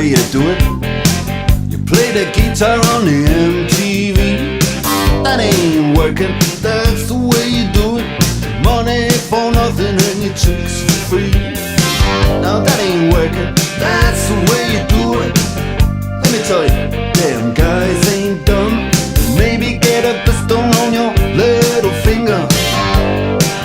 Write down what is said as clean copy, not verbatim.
way you do it. You play the guitar on the MTV. That ain't working, that's the way you do it. Money for nothing and your chicks for free. Now that ain't working, that's the way you do it. Let me tell you,